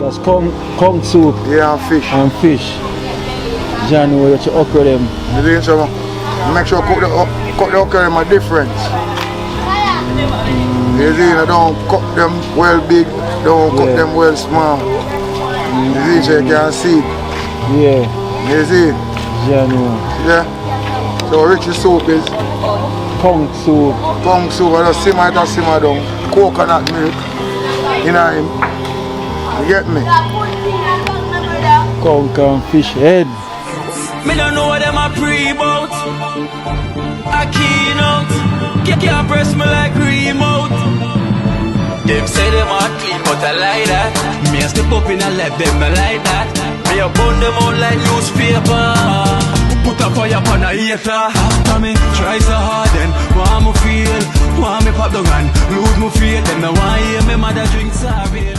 That's kong soup. Yeah, and fish. And fish. Johnny, what you okra them? You so make sure cook the okra them are different. You see, I don't cook them well big, don't cook them well small. You see, so you can see. Yeah. You see? Johnny. Yeah. So rich soup is kong soup. Kong soup, I just simmer it and simmer down. Coconut milk. You know him? You get me? Kong and fish head. Me don't know what them a pre-bout. A Kino. Can't press me like remote. Them say them a clean, but I like that. Me a step up in a left, them I like that. Me a burn them out like newspaper. Put a fire upon a hater. After me try so hard, then want me feel, want me pop down and lose me feel. Them I want hear me mother drink sorry.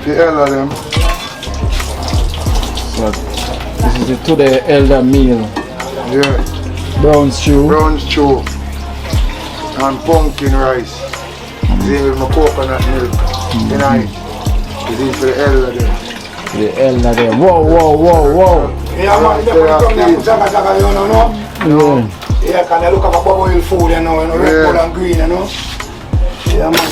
The elder them. So this is the today elder meal. Yeah. Brown stew. Brown stew. And pumpkin rice. This is my coconut milk. You know, this is for the elder them. The elder them. Whoa, whoa, whoa, whoa. Yeah, man, you know. Yeah. Yeah, can you look at a bubble food, you know, red, gold and green, you know. Yeah, man.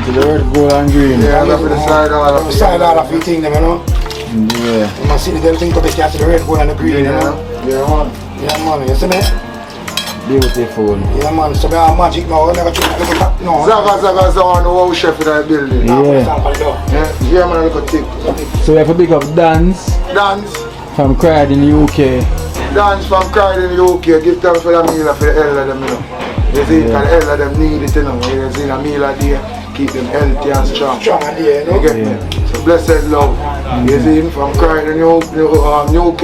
The red, gold and green. Yeah, that's for the side all of the side all of the thing, you know. Yeah. You must see the thing to be catch the red, gold and the green, you know. Yeah, man. Yeah, man, you see me? Beautiful. Yeah, man, so we have magic now, we never try to look at that, no. Zaga on the whole chef in that building. Yeah. Yeah, man, look at tip. So we have a big up dance. Dance. From Cried in the UK. Dance from Cried in the UK. Give thanks for the meal for the elder them, you know. You see, because the elder them need it, you know. You see, a meal a day, keep them healthy and strong. Strong a day, you know. You get me? So blessed love. You see, from Cried in the UK,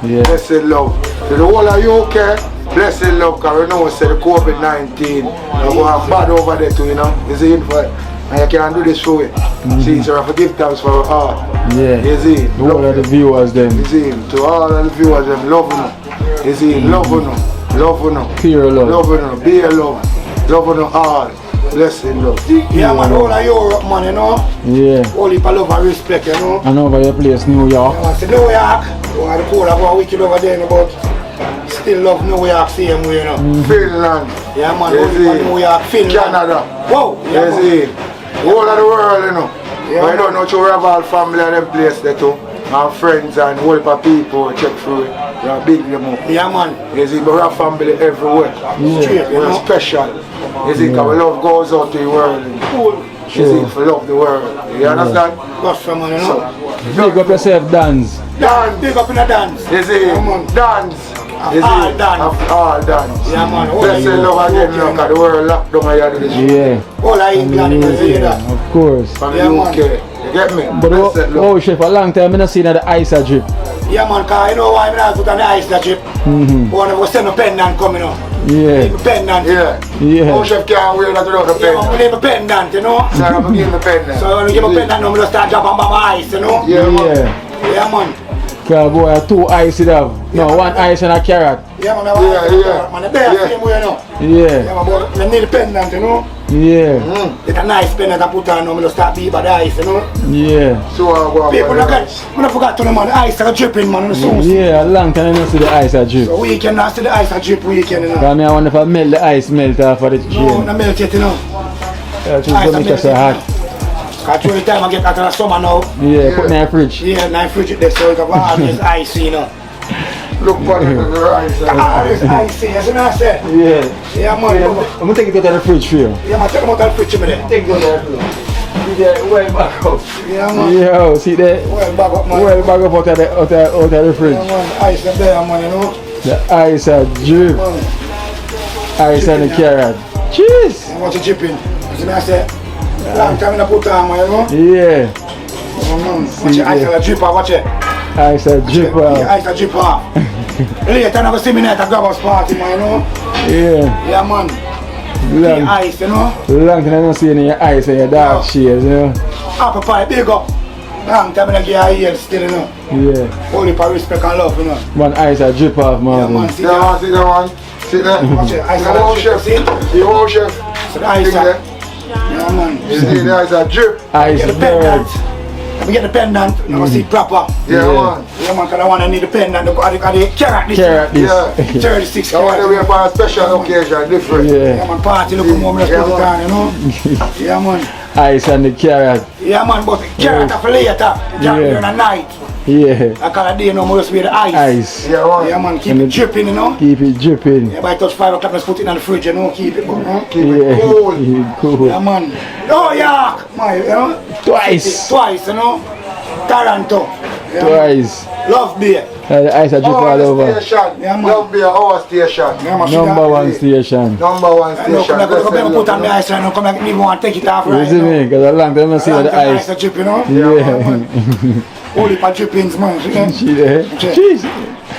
Yeah. blessed love. To the whole of UK, blessed love, because we know say the COVID-19 are going bad over there too, you know. You see, and you can't do this for it. See, so I forgive thanks for our heart. Yeah. You see, The whole of the viewers them. you see, to all of the viewers, them love you. You see, love you, love you, Pure love. love you, be a love you all. Blessed love. Yeah, man, all of Europe, man, you know. Yeah. All heap of love and respect, you know. And over your place, New York. I say New York, well, the cold about a week over there, you know, but still love New York same way, you know. Finland. Yeah, man, You all see, heap of New York, Finland. Canada. Whoa, yeah, You man. see, whole of the world, you know. Yeah, But I don't know to have all family and them place there too. Our friends and whole heap of people check through it. We are big them up. Yeah, man. You see, but we have family everywhere. Straight, you We're know. special. You see, because love goes out to the world. You see, if we love the world. You understand? Gosh, from man, you So, know. Big up yourself, dance. Dance, big up in the dance. you see, Yeah, man. dance. You see, All dance. all dance. Yeah, man. All Blessed of love again, UK, look at the world locked down here to the street. Yeah. All of England, you see that. Of course. From Yeah, the man. UK. You get me? But Blessed love. oh, chef, a long time I not seen the ice a drip. Yeah, man, cause you know why I'm not put on the ice that chip. One of us send a pendant coming up. Yeah. Leave a pendant. Yeah. Yeah. Oh, chef can't wear that without a Yeah, man, pen. we leave a pendant, you know. So I'm going to give him a pen now. So when you give a pendant, I'm gonna start dropping by my ice, you know. Yeah, man. Yeah. Yeah, man. Cause boy, 2 ice it have. No, 1 ice and a carrot. Yeah, man, Yeah, yeah. man, the bear Yeah. same way, you know. Yeah. Yeah, man, but I need a pendant, you know. Yeah. It's a nice pendant I put on, I'm gonna start beat by the ice, you know. Yeah. So I go up People on look the at, when I forgot to them, man, the ice are dripping, man, on the sauce. Yeah, a long time I not see the ice a drip. So weekend, I see the ice are drip weekend, you know. Cause me I wonder if I melt the ice melt off of the No, chain. not melt it, you know. Just Ice to are make it so melting, hot. you know. Cause through the time I get out of the summer now, Yeah, put in the fridge. yeah, now fridge it there, so you can all this ice, you know. Look on the right All this ice, you see what I say? Yeah. Yeah, man. I'm gonna take it out of the fridge for you. Yeah, man, take them out of the fridge, man. Take it out of the fridge. See that well back up. Yeah, man. Yo, see that? Well, back up, man. Well back up out of the fridge. Yeah, man. Ice up there, man, you know. The ice a drip. Man, Ice and the carrot. Cheese. and watch it dripping. You see what I say? Long time I put on, man, you know. Yeah. Oh, man. Watch it, ice and drip off, watch it. Ice a drip. Yeah, ice and drip off. Later, I'm gonna see me at a grabber's party, man, you know. Yeah. Yeah, man. The Long, ice, you know. long time I don't see any ice and your dark shades, you know. Apple pie, big up. Long time I get a heel still, you know. Yeah. Only for respect and love, you know. One ice a drip off, Yeah, man. man. See Sit that? down, sit down. Sit there. Watch it, ice You won't, and drip, chef. see? You won't, chef. So the ice, Think there. yeah, man. You see the eyes are drip. Ice Get the bird. pendant. Let me get the pendant. I'm gonna see proper. Yeah, Yeah. man. Yeah, man, cause I wanna need the pendant. The carrot this. Carrot this. Yeah. 36 I want to carrot. wear for a special occasion, different. Yeah, Yeah. man, party look more, let's Yeah, put it man. on, you know. Yeah, man. Ice and the carrot. Yeah, man, but carrot for later. Yeah. During the night. Yeah. I can't do no more, just wear the ice. Ice. Yeah, man. Yeah, man, keep And it the- dripping, you know. Keep it dripping. Yeah, by touch 5 o'clock, let's put it in the fridge, you know, keep it, Keep Yeah. it cool. Keep it cool. Yeah, man. Oh, yeah, my, you know. Twice. Twice, you know. Toronto. Yeah, man. Twice. Love beer. The ice a drip all Our over. station. Yeah, man. Love be our station. Yeah, man, see Number that? 1 station. Number one No, station. come here, Blessed come put on the love. ice right now. Come here, even want to take it off You right see now. me? Because a long time I see Long the time ice. ice drip, you know. Yeah. Holy pa drippings, man. See there? Jeez.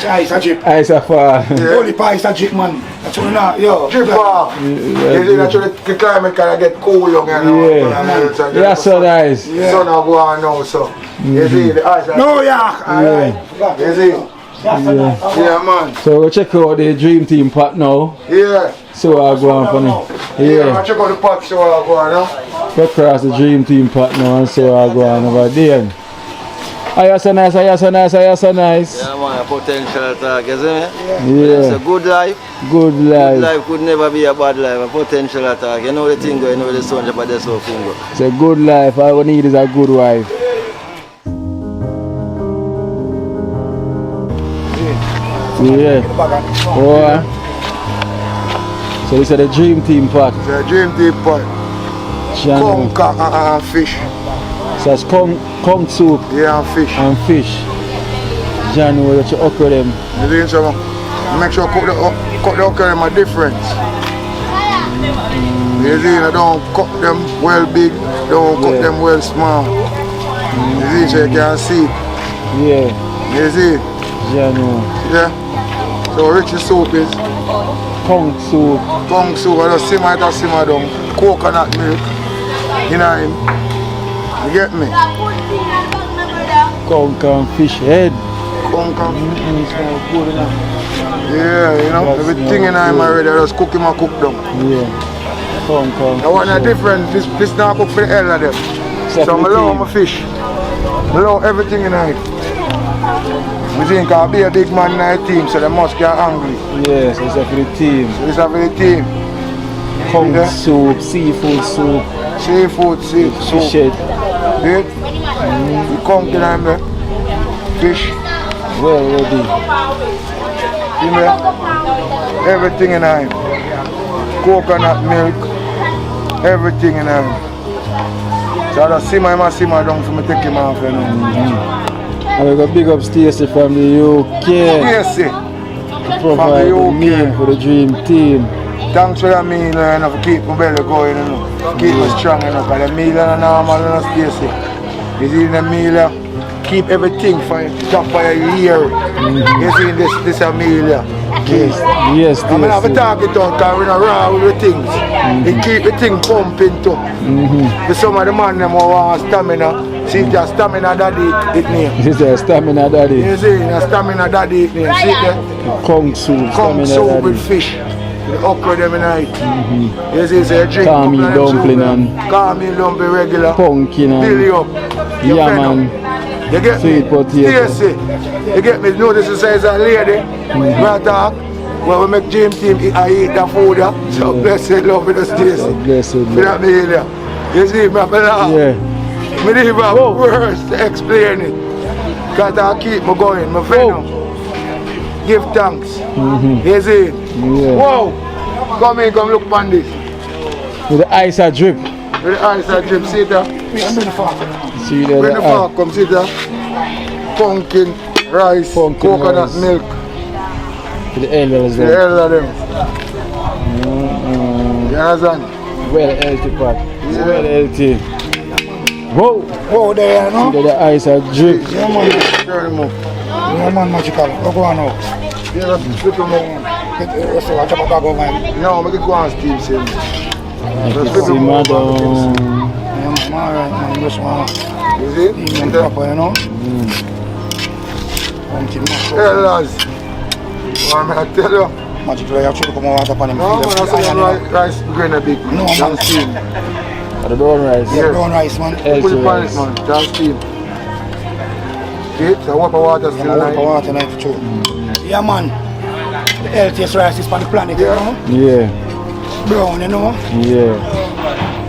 Ice a drip. Ice a fall. Holy pa ice a drip, man. That's what we know. Yo. Drip off. You see that the climate can get cool young and Yeah. Yeah, so nice. The sun will go on now, so. You see the eyes are. No, yeah. Alright. You see? That's so nice. Yeah, man. So we'll check out the Dream Team pot now. Yeah. So I'll go on for now. Yeah, Yeah. check out the pot so I'll go on now. Go across the Dream Team pot now and so I'll go on over there. Are you so nice? Are you so nice? Are you so nice? Yeah, man, a potential attack, you see me? It's Yeah. a good life. Good Good life. life could never be a bad life. A potential attack. You know the thing go, you know the sun, but that's how thing go. It's a good life. All we need is a good wife. Yeah. Oh. So this is the Dream Team pot. It's a dream deep pot. Channel. Conker and fish. So it's kong soup Yeah, and fish. and fish. January, you okra them. You see, so make sure cut the okra them a difference. You see, you don't cut them well big, don't cut them well small. You see, so you can see. Yeah. You see? January. Yeah. So rich soup is Tongue soup. tongue soup, I just simmer down. Coconut milk. You know him? You get me? Conch and fish head. Yeah, you know, everything in him already, I just cook him and cook them. Yeah. Conch and I want a different, this now cook for the hell of them. So I love my fish. I love everything in it. I think I'll be a big man in our team, so they must get hungry. Yes, it's for the team. So it's for the team. Conch soup, seafood soup. Seafood soup. Fish head. Yeah? The conch in him there. Fish. Well ready. You know? Everything in him. Coconut milk. Everything in him. So I just simmer down for me to take him off, you know. And we got big up Stacey from the UK. Yes, to provide the meal for the dream team. Thanks for that meal, you know, for keep my belly going, you know. Keep me strong, you know, because the meal is normal, you know, Stacey. You see the meal, keep everything for top of your year. You see this a meal, Yes, yes, I'm going to have a talk it on because we're not raw with the things. It keep the thing pumping too. For some of the man them who want stamina, see the stamina daddy it name. This is a stamina daddy. You see, the stamina daddy it name. See the Conch soup, conch stamina soup daddy. with fish. The okra them in it. You see, so you drink Calm couple of dumpling soup, and calm dumpling regular. pumpkin Fill you and up. You yeah fed up. man. You get Sweet me? potato. Stacey, you get me? Notice the size of lady. Right talk. When we make gym team, I eat the food. So blessed love with the Stacey. Blessed For that meal. You see, me have to laugh. Yeah. Me don't even have words to explain it. Because I keep me going. My friend. Give thanks. You see? Yeah. Whoa! Come in, come look on this. With the ice a drip. With the ice and drip, see that? See there Bring the the fork, come see that? Pumpkin, rice, Pumpkin coconut rice. milk. To the elders The there. hell of them. You understand? Well healthy pot. Well healthy. Whoa! Oh, there, you know? See there the ice a drip. Yeah, man. Turn them up. Yeah, man, magical. Go on now. Yeah, flip them up. So I drop a bag over him. No, make it go on Steve, see. Just flip See them up. madam. Yeah, man, alright, man. Just want You see? to eat them proper, you know? Hey, lads. Want me to tell you? Magical, you have to come out upon him. No, man, I said rice grain a big. No, man. Just steam. At the brown rice. Yeah, brown rice, man. Put Healthy it on it, rice. man. Just steam. Okay, so what water Yeah, still man, like? for water tonight for sure. Yeah, man. The healthiest rice is on the planet, you know? Yeah. Brown, you know? Yeah.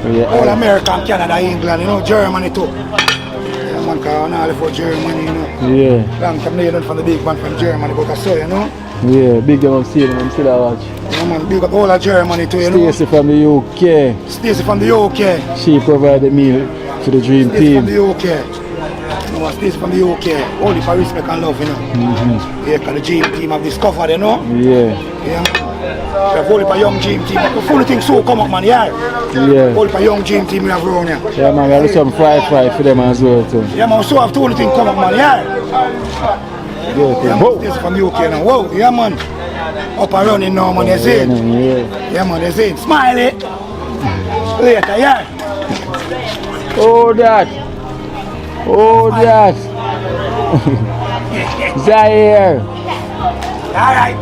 All Yeah. America, Canada, England, you know? Germany too. Yeah, man, because I'm all for Germany, you know? Yeah. Long time they learn from the big man from Germany, but I saw, you know? Yeah. Big them up seeing them. I'm still a watch. Yeah, man, big up all of Germany too, you know? Stacey from the UK. Stacey from the UK. She provide the meal for the dream Stacey from team. the UK. You know, Stacey from the UK. Only for respect and love, you know? Yeah, because the dream team have discovered, you know? Yeah. Yeah, man. So only for young dream team. The full thing so come up, man, yeah? Yeah. Only for young dream team we have around here. Yeah man, we have some fry for them as well too. Yeah, man, so have the only thing come up, man, yeah? Yeah, Yeah, man, Stacey from the UK now. Whoa, yeah, man. Up and running now, man, you see it? Yeah. Yeah, man, you see it? Smiley. Later, yeah? Oh that. Oh that. Zaire. All right.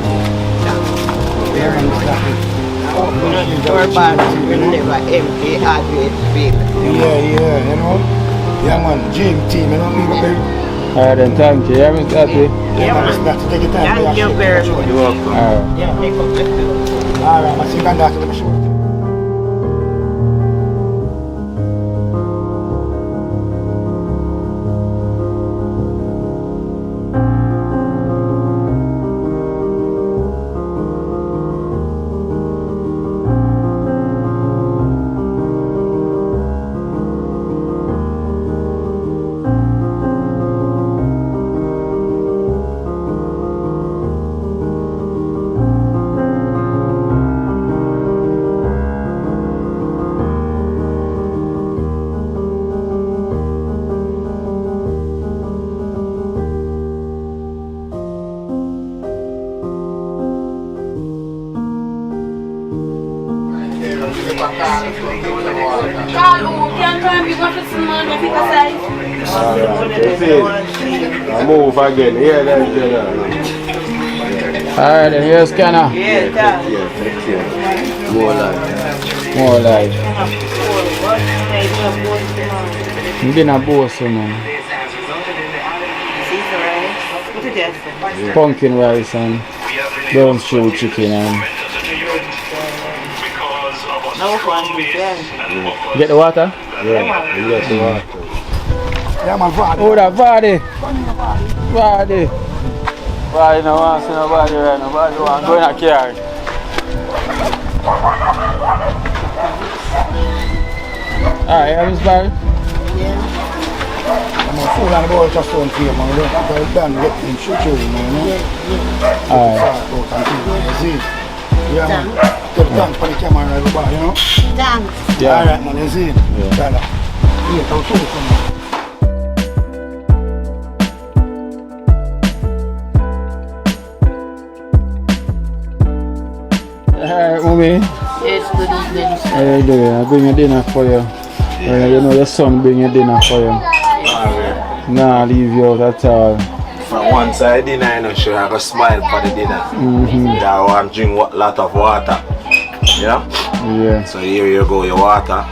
Slotty. Here and Slotty. Your band will never empty always fill. Yeah, you know. Yeah, man, gym team, you know, people very. Alright then, thank you. Yeah, Mr. Ati. Yeah, man, Slotty, take your time. Thank you very much. You're welcome. Alright. Yeah, make up the food. Alright, man, see you can after the show. I move again. Yeah, that's good. Alright then, here's Scanner. Yeah, More like. More life. Dinner boss, man. Pumpkin rice and brown stew chicken and no fun with them. get the water? Yeah, you get the water. Yeah, man, Vardy. Oh, that Vardy. Vardy. Vardy no one see nobody right now. Vardy want go in a car. Alright, yeah, Miss Barry. I'm a fool and the ball just don't feel, man. We don't done getting shoot you, man, you know. Alright. See? Yeah, man. Take thanks for the camera, everybody, you know. Thanks. Yeah. Alright, man, you see? Yeah. Yeah, I'll show you something. Alright, mommy. Yes, good evening, sir. How you doing? I bring your dinner for you. You know your son bring your dinner for you. Nah, leave you out at all. From one side dinner, you know, sure I go smile for the dinner. I want to drink a lot of water. You know? Yeah. So here you go, your water.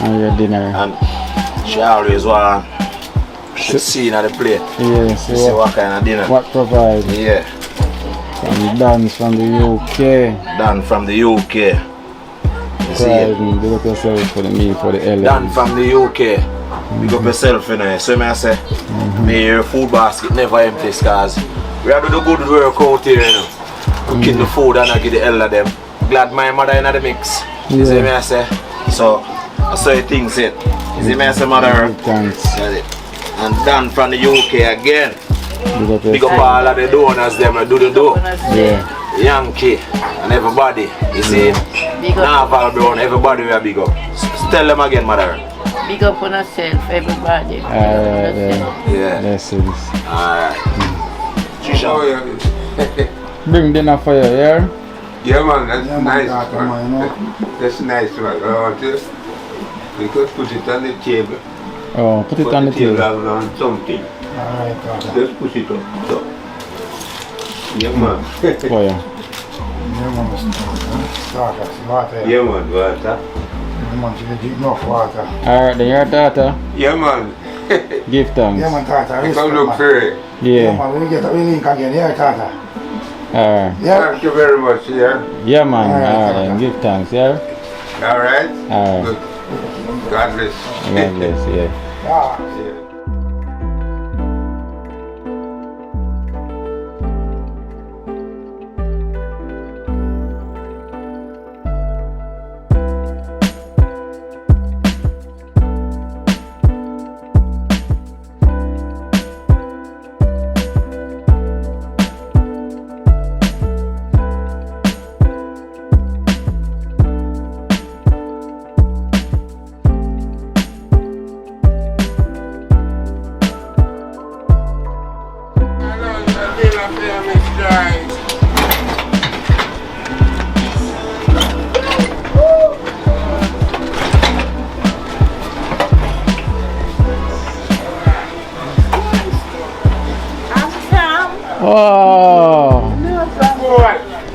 And your dinner. And she always want to see in the plate. Yeah, See so what kind of dinner. what provide? Yeah. From dance from the UK. Done from the UK. You see Pride it? and big up yourself for the me for the LA. Done from the UK. Big up yourself, you know. So I say, may your food basket never empty, cause we have to do good work out here, you know. We keep the food and I get the hell of them. Glad my mother in the mix. You see me I say? So I saw you things it. You see me I say, mother? Thanks. That's it. And done from the UK again. Big up yourself. all of the donors them do the do. Yeah. Yankee and everybody. You see? Big up, Naval Brown, everybody we are big up. Tell them again, mother. big up on yourself, everybody. Alright, Yeah. blessings. Alright. Oh, yeah. Bring dinner for you, yeah? Yeah, man, that's Yeah, man, nice, that man. one, you know. That's nice, man. I want to, we could put it on the table. Oh, put it on the table. On something. Alright, Tata. Just push it up. So. Yeah, man. For you. Yeah, man, Tata, water. Yeah, man, water. Yeah, man, she drink enough water. Alright, then your daughter. Yeah, man. Give thanks. Yeah, man, Tata, respect, Come look man. for it. Yeah, Yeah. man, we get a link again, yeah, Tata. Alright. Yeah. Thank you very much, yeah. Yeah, man. Alright, Alright, Tata. then give thanks, yeah? All right? Alright. Good. God bless. God bless, yeah. Yeah. Yeah.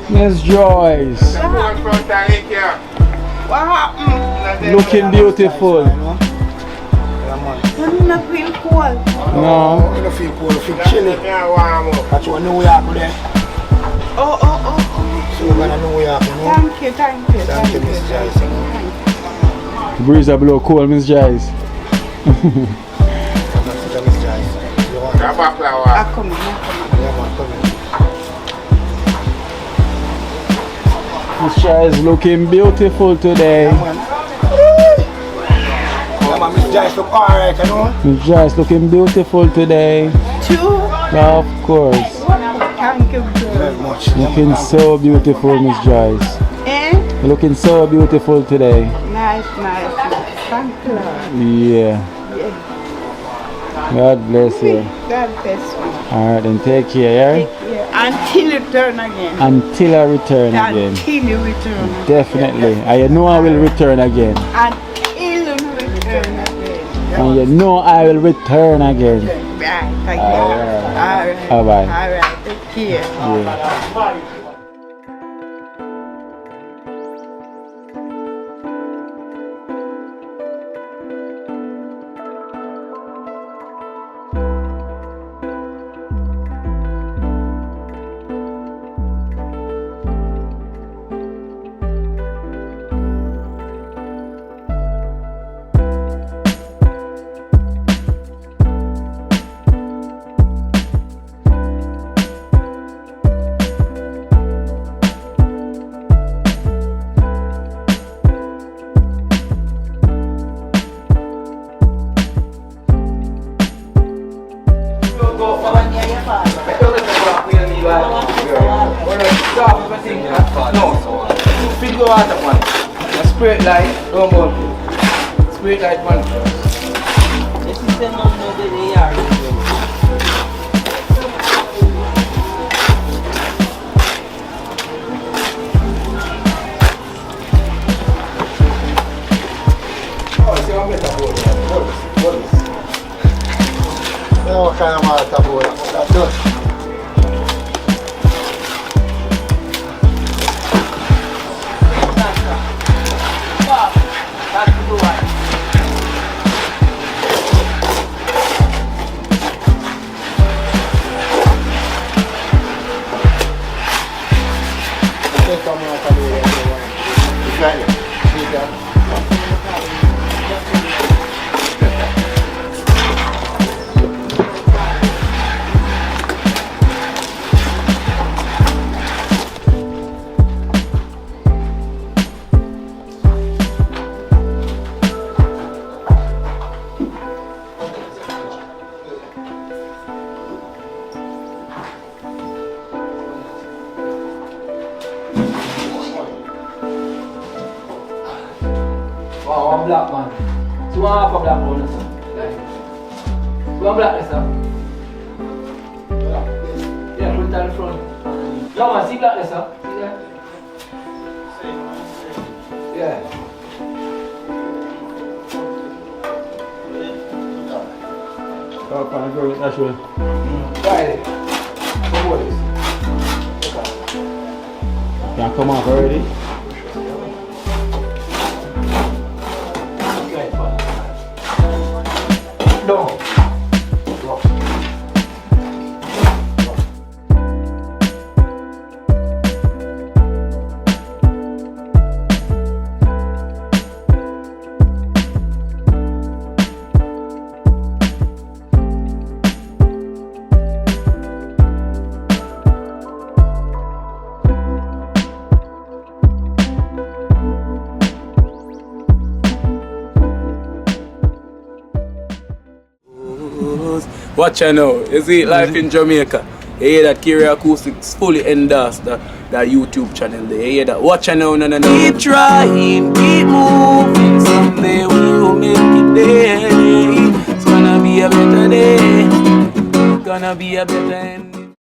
Miss Joyce. What happened? Looking beautiful. You don't feel cold. No. I don't feel cold, I feel chilly. That's what New York there. Oh. So we're gonna New York, you know? Thank you. Thank you, Miss Joyce. The breeze a blow cold, Miss Joyce. Miss Joyce. You want that? I come. Yeah, man, come in. Miss Joyce looking beautiful today. Yeah, man, Miss Joyce look alright, you know? Miss Joyce looking beautiful today. Two. Of course. Thank you Very much. Looking so beautiful, Miss Joyce. Eh? You're looking so beautiful today. Nice. Thank you, Lord. Yeah. God bless you. God bless you. Alright, then take care, Take care. Until you return again. Until I return again. Until you return. Definitely. I know I will return again. Until you return again. And you know I will return again. Right. Thank you. Alright. All right. Bye-bye. All right. Take care. Yeah. Spirit light, don't go. Spirit light one. This is the number that they are. What kind of water bowl? That's good. Wow, one black man. So one half a black one, sir. Like, one black, sir. Yeah, put it on the front. No man, see black, sir. See that? Yeah. Oh, can I go with that way? Right. What is Can I come off already? No. Watch out now, you see life in Jamaica. You hear that Kiri Acoustics fully endorsed that YouTube channel there. You hear that? Watch out now, no. Keep trying, keep moving. Someday we will make it there. It's gonna be a better day. Gonna be a better day.